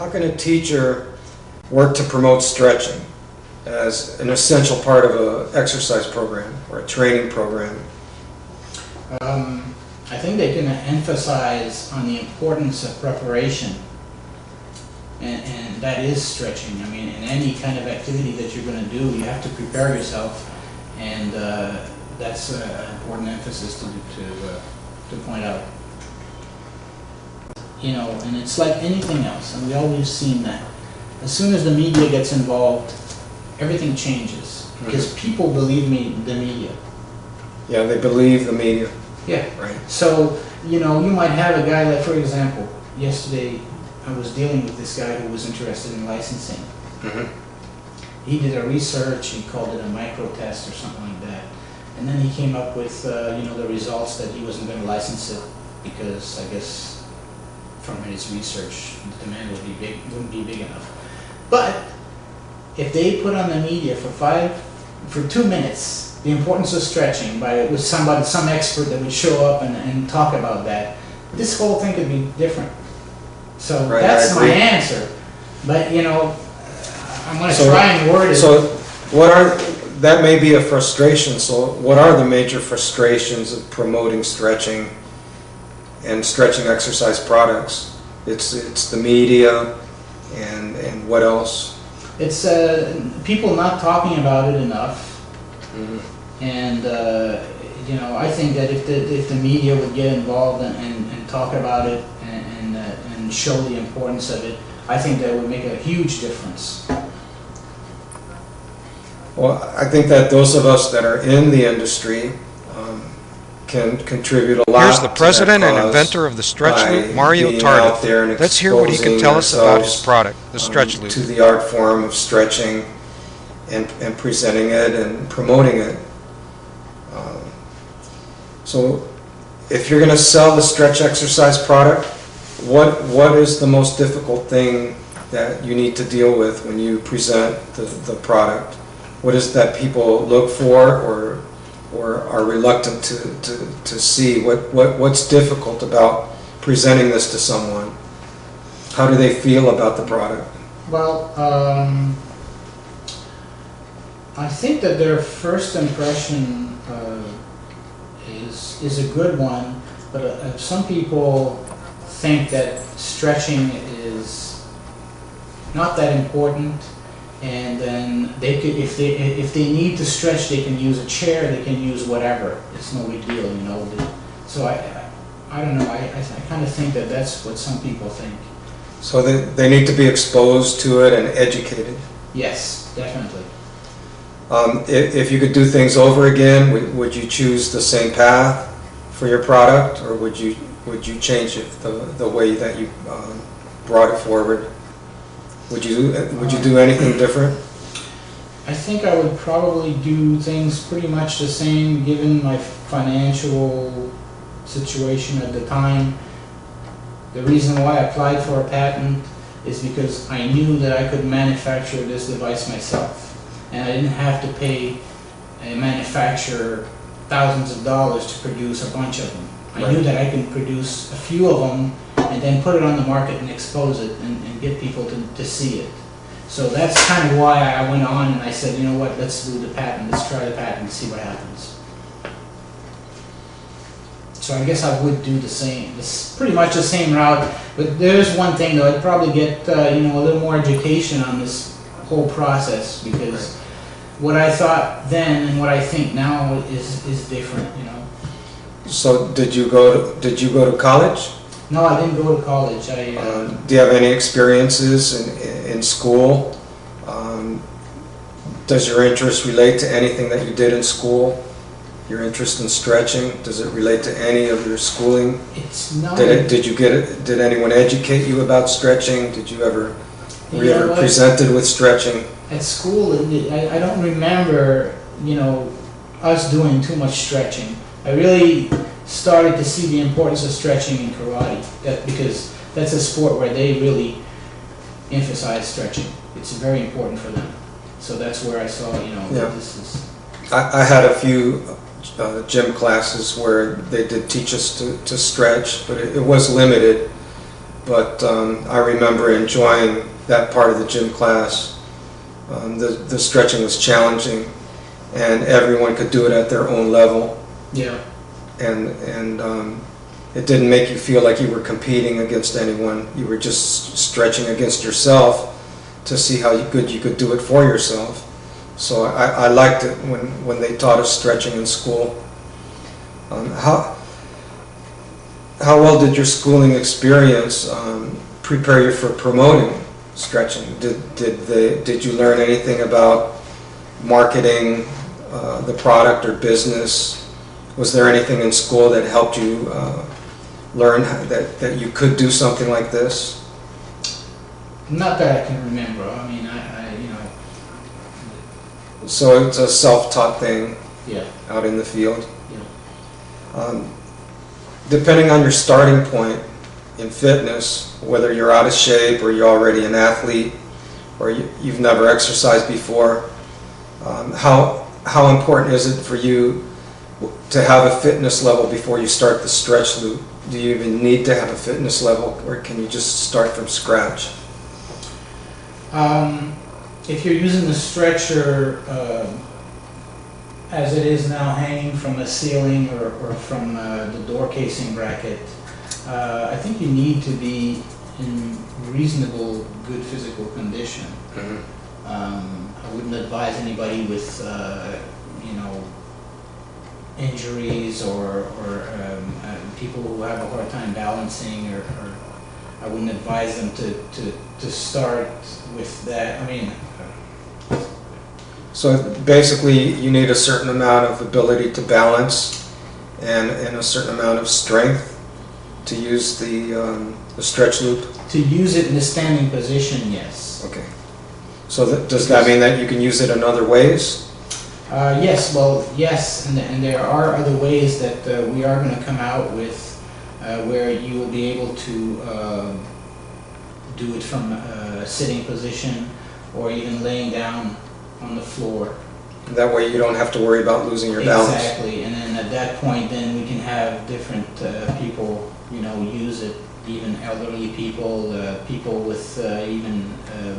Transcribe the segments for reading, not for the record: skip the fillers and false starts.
How can a teacher work to promote stretching as an essential part of an exercise program or a training program? I think they can emphasize on the importance of preparation, and that is stretching. I mean, in any kind of activity that you're going to do, you have to prepare yourself, and that's an important emphasis to point out. You know, and it's like anything else, and we always seen that. As soon as the media gets involved, everything changes, because people believe the media. Yeah, they believe the media. Yeah. Right. So, you know, you might have a guy like, for example, yesterday I was dealing with this guy who was interested in licensing. He did a research, he called it a micro test or something like that. And then he came up with, you know, the results that he wasn't going to license it because, I guess, from his research, the demand wouldn't be big enough. But if they put on the media for 2 minutes, the importance of stretching with some expert that would show up and talk about that, this whole thing could be different. So right, that's my answer. But you know, I'm going to try and word it. So that may be a frustration. So what are the major frustrations of promoting stretching and stretching exercise products? It's the media, and what else? It's people not talking about it enough. And you know, I think that if the media would get involved and talk about it and show the importance of it, I think that would make a huge difference. Well, I think that those of us that are in the industry can contribute a lot. Here's the president and inventor of the Stretch Loop, Mario Tardif. Let's hear what he can tell us about his product, the Stretch Loop. To the art form of stretching and presenting it and promoting it. So if you're going to sell the stretch exercise product, what is the most difficult thing that you need to deal with when you present the product? What is that people look for or are reluctant to see? What's difficult about presenting this to someone? How do they feel about the product? Well, I think that their first impression is a good one, but some people think that stretching is not that important, and then they could, if they need to stretch, they can use a chair, they can use whatever. It's no big deal, you know. So I don't know. I kind of think that that's what some people think. So they need to be exposed to it and educated. Yes, definitely. If you could do things over again, would you choose the same path for your product, or would you change it the way that you brought it forward? Would you do anything different? I think I would probably do things pretty much the same, given my financial situation at the time. The reason why I applied for a patent is because I knew that I could manufacture this device myself, and I didn't have to pay a manufacturer thousands of dollars to produce a bunch of them. I knew that I could produce a few of them and then put it on the market and expose it and get people to see it. So that's kind of why I went on and I said, you know what, let's do the patent, let's try the patent and see what happens. So I guess I would do the same, it's pretty much the same route, but there's one thing though, I'd probably get you know, a little more education on this whole process, because what I thought then and what I think now is different, you know. So did you go to college? No, I didn't go to college. Do you have any experiences in school? Does your interest relate to anything that you did in school? Your interest in stretching, does it relate to any of your schooling? It's not. Did anyone educate you about stretching? Did you ever were you ever presented with stretching? At school, I don't remember, you know, us doing too much stretching. I really started to see the importance of stretching in karate, because that's a sport where they really emphasize stretching. It's very important for them. So that's where I saw, you know, this is. I had a few gym classes where they did teach us to stretch, but it was limited. but I remember enjoying that part of the gym class. The stretching was challenging, and everyone could do it at their own level. Yeah. And it didn't make you feel like you were competing against anyone. You were just stretching against yourself to see how good you could do it for yourself. So I liked it when they taught us stretching in school. How well did your schooling experience prepare you for promoting stretching? Did you learn anything about marketing the product or business? Was there anything in school that helped you learn that you could do something like this? Not that I can remember. I mean, So it's a self-taught thing. Yeah. Out in the field. Yeah. Depending on your starting point in fitness, whether you're out of shape or you're already an athlete or you've never exercised before, how important is it for you to have a fitness level before you start the stretch loop? Do you even need to have a fitness level, or can you just start from scratch? If you're using the stretcher as it is now, hanging from the ceiling or from the door casing bracket, I think you need to be in reasonable good physical condition. Mm-hmm. I wouldn't advise anybody with injuries or people who have a hard time balancing, or I wouldn't advise them to start with that. I mean, so basically you need a certain amount of ability to balance and a certain amount of strength to use the stretch loop? To use it in a standing position, yes. Okay. So does that mean that you can use it in other ways? Yes, well, yes, and there are other ways that we are going to come out with where you will be able to do it from a sitting position or even laying down on the floor. That way you don't have to worry about losing your balance. Exactly, and then at that point then we can have different people, use it, even elderly people, people with even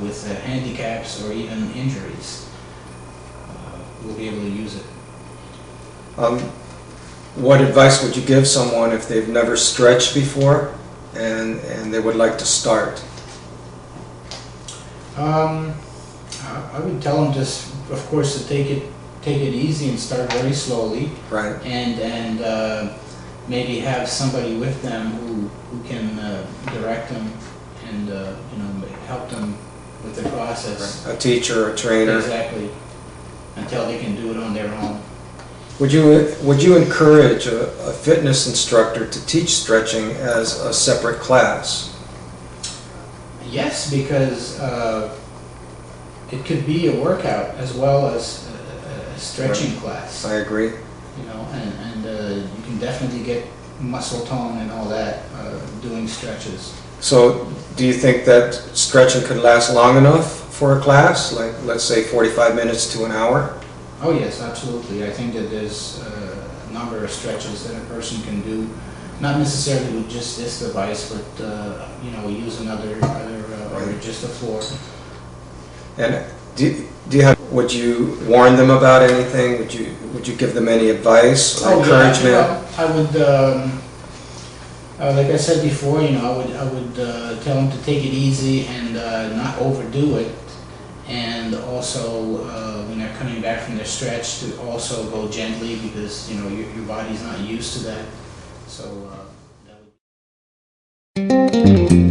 with handicaps or even injuries. Will be able to use it. What advice would you give someone if they've never stretched before and they would like to start? I would tell them just, of course, to take it easy and start very slowly. Right. And maybe have somebody with them who can direct them and help them with the process. Right. A teacher, a trainer. Exactly. Until they can do it on their own. Would you encourage a fitness instructor to teach stretching as a separate class? Yes, because it could be a workout as well as a stretching class. I agree. And you can definitely get muscle tone and all that doing stretches. So, do you think that stretching could last long enough for a class, like let's say 45 minutes to an hour? Oh yes, absolutely. I think that there's a number of stretches that a person can do, not necessarily with just this device, but use another or just the floor. And would you warn them about anything? Would you give them any advice or encouragement? Yeah, I would. Like I said before, I would tell them to take it easy and not overdo it. And also, when they're coming back from their stretch, to also go gently, because your body's not used to that. So that would